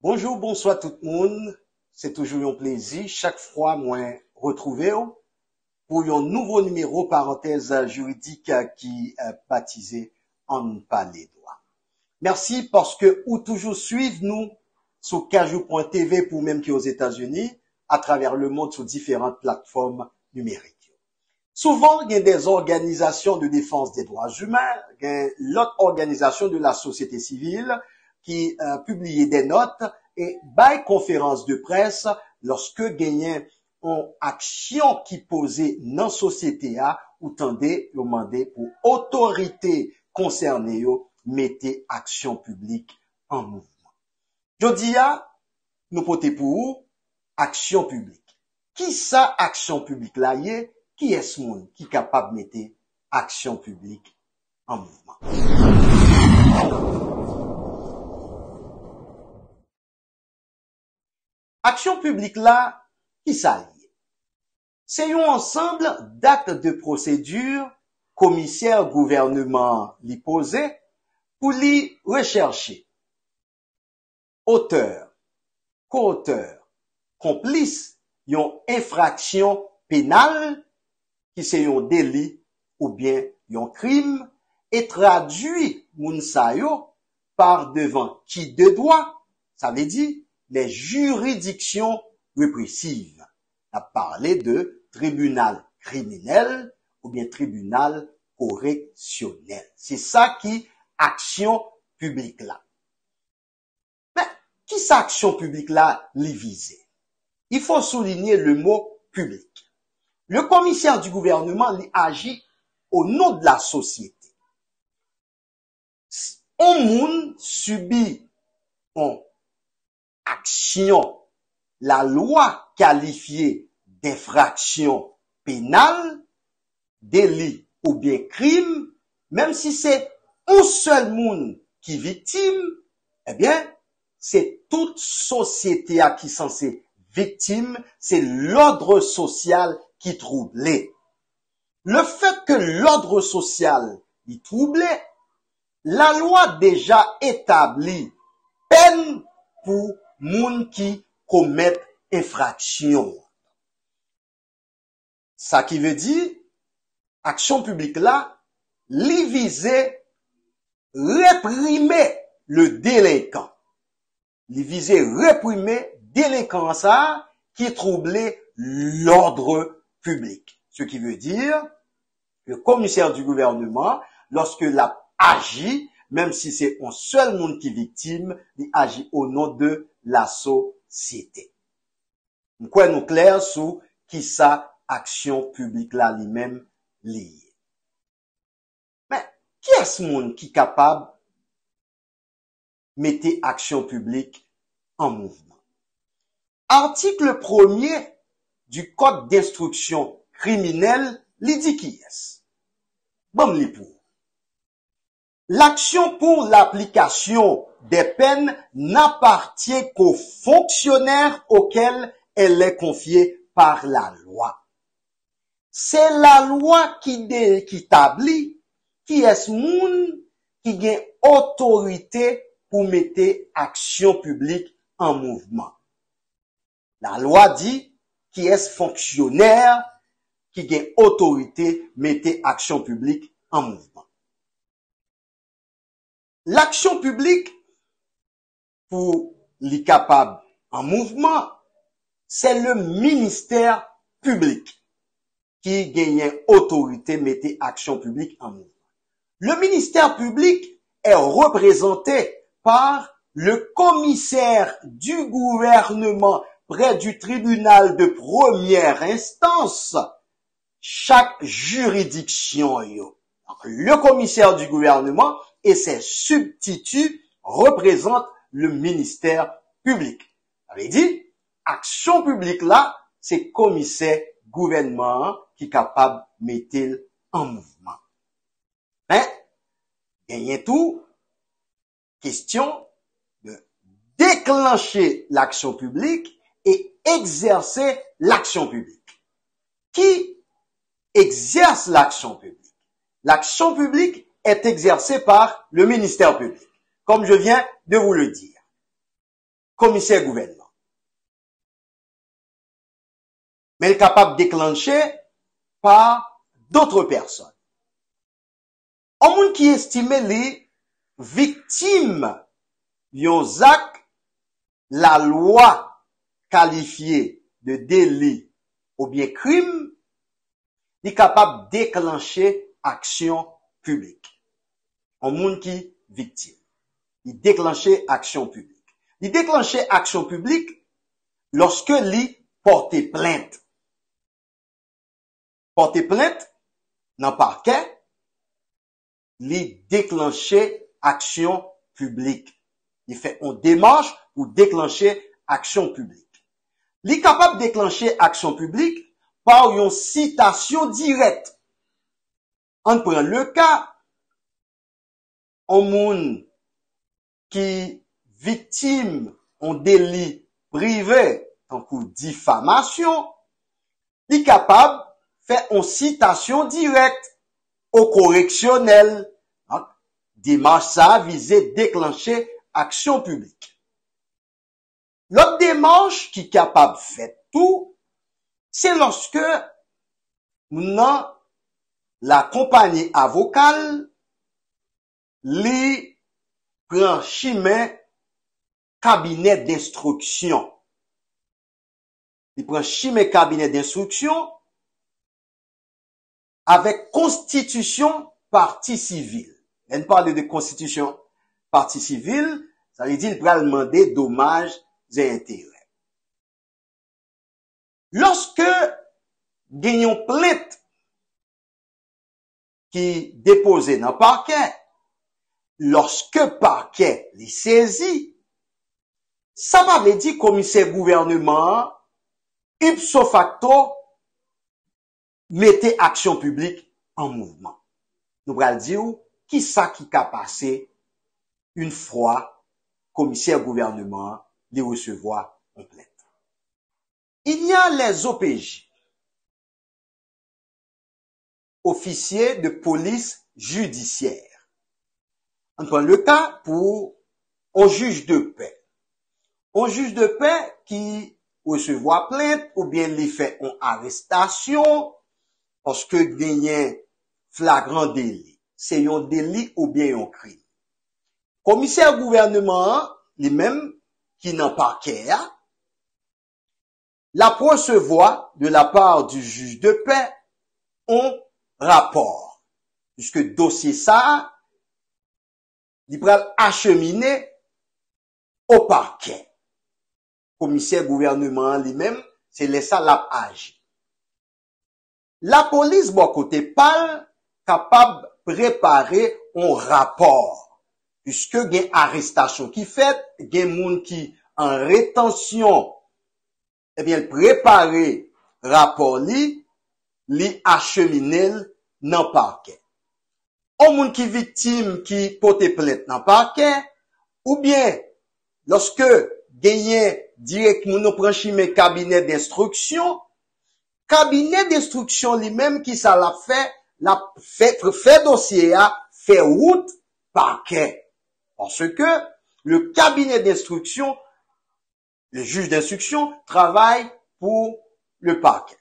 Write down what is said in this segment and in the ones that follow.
Bonjour, bonsoir tout le monde. C'est toujours un plaisir. Chaque fois, moi, retrouver pour un nouveau numéro parenthèse juridique qui est baptisé En parler droit. Merci parce que ou toujours suivre nous sur Kajou.tv pour même qui aux États-Unis, à travers le monde sur différentes plateformes numériques. Souvent, il y a des organisations de défense des droits humains, il y a l'autre organisation de la société civile qui publiait des notes et bail conférence de presse lorsque gagnait une action qui posait dans la société ou tendait demander pour autorité concernée mettez action publique en mouvement. Jodi nous pote pour action publique. Qui ça action publique là yé? Qui est ce monde qui est capable de mettre action publique en mouvement? Action publique là, qui ça y est? C'est un ensemble d'actes de procédure commissaire gouvernement li posé pour li rechercher auteur, co-auteur, complice yon infraction pénale qui c'est un délit ou bien un crime et traduit moun sa yo par devant qui de droit, ça veut dire les juridictions répressives. On a parlé de tribunal criminel ou bien tribunal correctionnel. C'est ça qui action publique là. Mais qui ça action publique là li visé? Il faut souligner le mot public. Le commissaire du gouvernement agit au nom de la société. On moun subit une action, la loi qualifiée d'infraction pénale, délit ou bien crime, même si c'est un seul moun qui est victime, eh bien, c'est toute société qui est censée victime, c'est l'ordre social qui troublé. Le fait que l'ordre social est troublé, la loi déjà établit peine pour moun qui commettent infraction. Ça qui veut dire, action publique là, li viser réprimer le délinquant. Li viser réprimer délinquant ça qui troublait l'ordre public. Ce qui veut dire, le commissaire du gouvernement, lorsque l'a agit, même si c'est un seul monde qui est victime, il agit au nom de la société. Quoi nous clair sur qui ça action publique là lui-même lié. Mais qui est ce monde qui est capable de mettre action publique en mouvement? Article 1er du Code d'instruction criminelle li dit qui est. Bon li pour. L'action pour l'application des peines n'appartient qu'aux fonctionnaires auxquels elle est confiée par la loi. C'est la loi qui établit qui est ce monde qui a autorité pour mettre action publique en mouvement. La loi dit qui est fonctionnaire qui a autorité mettre action publique en mouvement. L'action publique, pour les capables en mouvement, c'est le ministère public qui gagne autorité mettre action publique en mouvement. Le ministère public est représenté par le commissaire du gouvernement près du tribunal de première instance, chaque juridiction. Le commissaire du gouvernement et ses substituts représentent le ministère public. Ça veut dire, action publique là, c'est commissaire gouvernement qui est capable de mettre en mouvement. Mais, gagnez tout, question de déclencher l'action publique et exercer l'action publique. Qui exerce l'action publique? L'action publique est exercée par le ministère public, comme je viens de vous le dire. commissaire gouvernement. Mais il est capable de déclencher par d'autres personnes. Un monde qui estime les victimes yon zak la loi qualifiée de délit ou bien crime, il est capable de déclencher action publique. Un monde qui victime. Il déclencher action publique. Il déclencher action publique lorsque il porte plainte. Porter plainte dans parquet, il déclencher action publique. Il fait une démarche pour déclencher action publique. Il est capable de déclencher action publique par une citation directe. On prend le cas, un monde qui victime en délit privé, en coup diffamation, il est capable de faire une citation directe au correctionnel. Démarche ça visait déclencher action publique. L'autre démarche qui est capable de faire tout, c'est lorsque nous la compagnie avocale li prend chemin cabinet d'instruction. Il prend chemin cabinet d'instruction avec constitution partie civile. On parle de constitution partie civile, ça veut dire qu'il va demander dommages et intérêts. Lorsque gagnons plainte qui déposé dans le parquet, lorsque parquet les saisit, ça va veut dire commissaire gouvernement ipso facto mettez action publique en mouvement. Nous allons dire qui ça qui a passé une fois commissaire gouvernement les recevoir en plainte. Il y a les OPJ, officiers de police judiciaire. On prend le cas pour un juge de paix. Un juge de paix qui recevoir plainte ou bien lui fait une arrestation parce que gagne flagrant délit. C'est un délit ou bien un crime. Commissaire gouvernement, lui-même, qui n'en parquet, la recevoir de la part du juge de paix un rapport. Puisque dossier ça, il va acheminer au parquet. Commissaire gouvernement lui-même, c'est laisser la agi. La police, bon côté parle, capable de préparer un rapport. Puisque il y a une arrestation qui fait, il y a un monde qui en rétention, eh bien, préparer rapport li acheminer dans le parquet. Un monde qui victime qui porte plainte dans le parquet, ou bien, lorsque gagne directement nous prend chimé cabinet d'instruction lui-même qui ça l'a fait dossier fait route parquet. Parce que le cabinet d'instruction, le juge d'instruction travaille pour le parquet.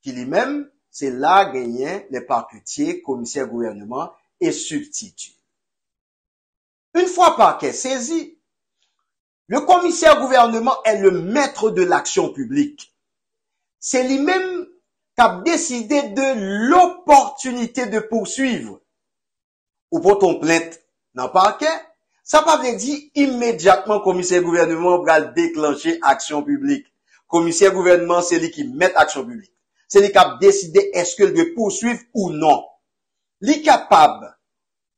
Qui lui-même, c'est là gagné les parquetiers, commissaires gouvernement et substituts. Une fois parquet saisi, le commissaire gouvernement est le maître de l'action publique. C'est lui-même qui a décidé de l'opportunité de poursuivre. Ou pour ton plainte dans le parquet, ça pas veut dire immédiatement commissaire gouvernement va déclencher action publique. Commissaire gouvernement, c'est lui qui met action publique. C'est lui qui a décidé est-ce qu'il doit poursuivre ou non. Il est capable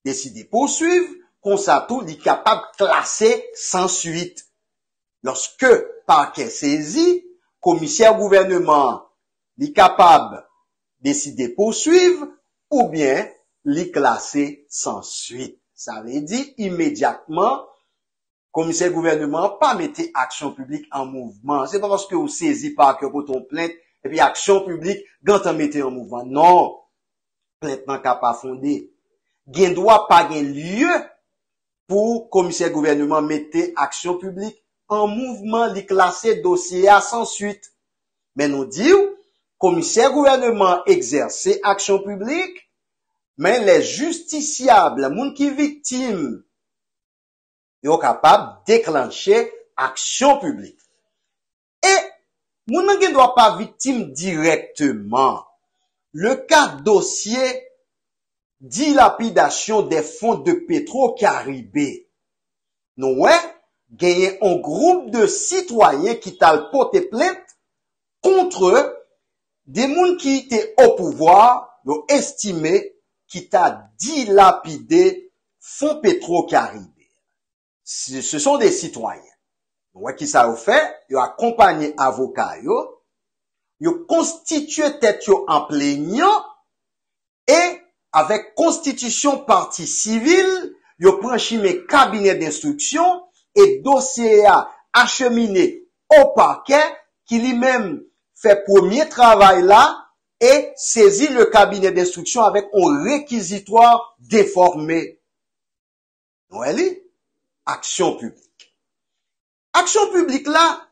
de décider poursuivre, comme ça tout, il est capable de classer sans suite. Lorsque parquet saisi, commissaire gouvernement, il est capable de décider poursuivre ou bien les classer sans suite. Ça veut dire immédiatement, commissaire gouvernement pas mettre action publique en mouvement. C'est pas parce que vous saisissez parquet pour ton plainte et puis action publique quand on mettez en mouvement. Non. Plainte n'a pas fondé. Gen doit pas gen lieu pour commissaire gouvernement mettre action publique en mouvement, li classé dossier à sans suite. Mais nous dit, commissaire gouvernement exerce action publique, mais les justiciables, moun qui victime, yo capable déclencher action publique. Et moun nan gen doit pas victime directement. Le cas dossier dilapidation des fonds de Petro-Caribé. Nous gagné un groupe de citoyens qui t'a porté plainte contre des moun qui étaient au pouvoir, ont estimé qui t'a dilapidé fonds Petro-Caribé. Ce sont des citoyens. Ouais, qui ça a fait? Ils ont accompagné avocat ils ont constitué tête en plaignant et avec constitution partie civile, ils ont franchi cabinet d'instruction et dossier a acheminé au parquet qui lui-même fait premier travail là et saisit le cabinet d'instruction avec un réquisitoire déformé. Ouais, action publique. Action publique là,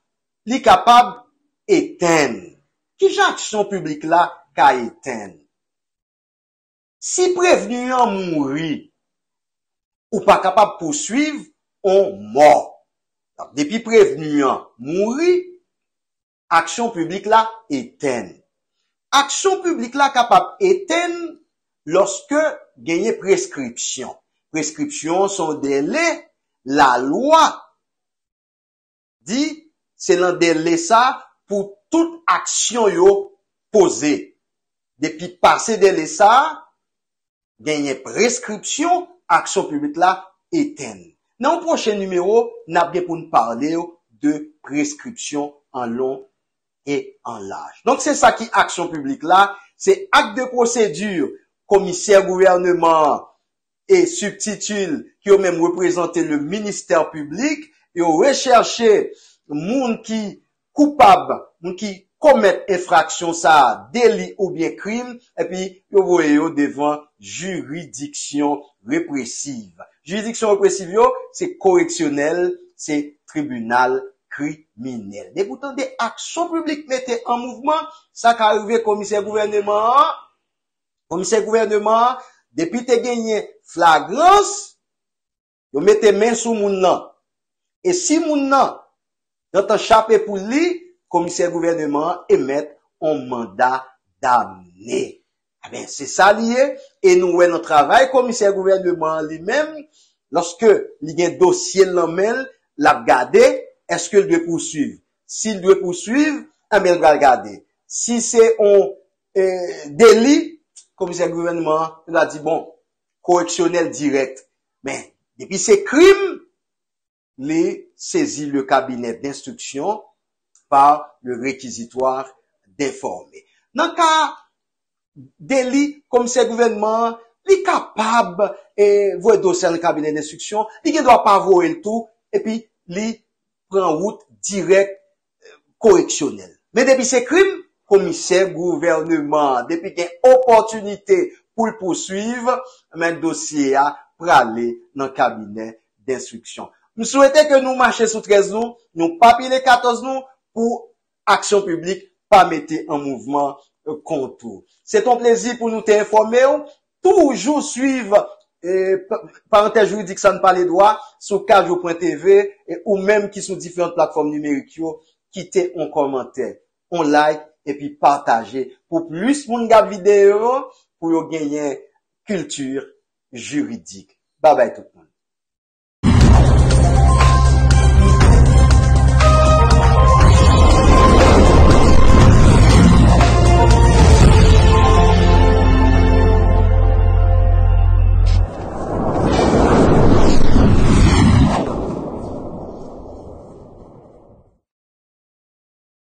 li capable éteindre. Qui j'ai action publique là qu'a éteindre? Si prévenu en mourir, ou pas capable poursuivre, on mort. Depuis prévenu en mourir, action publique là éteindre. Action publique là capable éteindre lorsque gagner prescription. Prescription sont délai, la loi dit, c'est l'un délai ça pour toute action yo posée. Depuis passé délai ça, gagner prescription, action publique là éteinte. Dans le prochain numéro, n'a bien pour nous parler de prescription en long et en large. Donc c'est ça qui action publique là, c'est acte de procédure, commissaire gouvernement et substitut qui ont même représenté le ministère public et ont recherché moun qui coupable, moun qui commettent infraction ça, délit ou bien crime, et puis vous voyez devant juridiction répressive. Juridiction répressive, c'est correctionnel, c'est tribunal criminel. Et pourtant, des actions publiques mettez en mouvement, ça qui arrive commissaire gouvernement, depuis te gagné flagrance, vous mettez main sous moun nan. Et si moun nan, dans un chapeau pour lui, commissaire gouvernement émet un mandat d'amener. Eh bien, c'est ça lié. Et nous, notre travail, commissaire gouvernement lui-même, lorsque il y a un dossier l'emmène, l'a regarder, est-ce qu'il doit poursuivre? S'il doit poursuivre, eh bien, il va regarder. Si c'est un délit, commissaire gouvernement, il a dit, bon, correctionnel direct. Mais, depuis ces crimes, les saisit le cabinet d'instruction par le réquisitoire d'informer. Dans le cas délit, comme ce gouvernement, il est capable de voir le dossier dans le cabinet d'instruction, il ne doit pas voir le tout, et puis il prend route direct correctionnelle. Mais depuis ces crimes, commissaire gouvernement, depuis qu'il y a une opportunité pour le poursuivre, le dossier a pour aller dans le cabinet d'instruction. Nous souhaitons que nous marchions sous 13 nous pas les 14 pour action publique, pas mettre en mouvement contour. C'est un plaisir pour nous t'informer, toujours suivre parenthèse juridique ça ne pas les droits sur kajo.tv ou même qui sont différentes plateformes numériques, quittez un commentaire, un like et puis partagez pour plus moun gap vidéo pour gagner culture juridique. Bye bye tout le monde.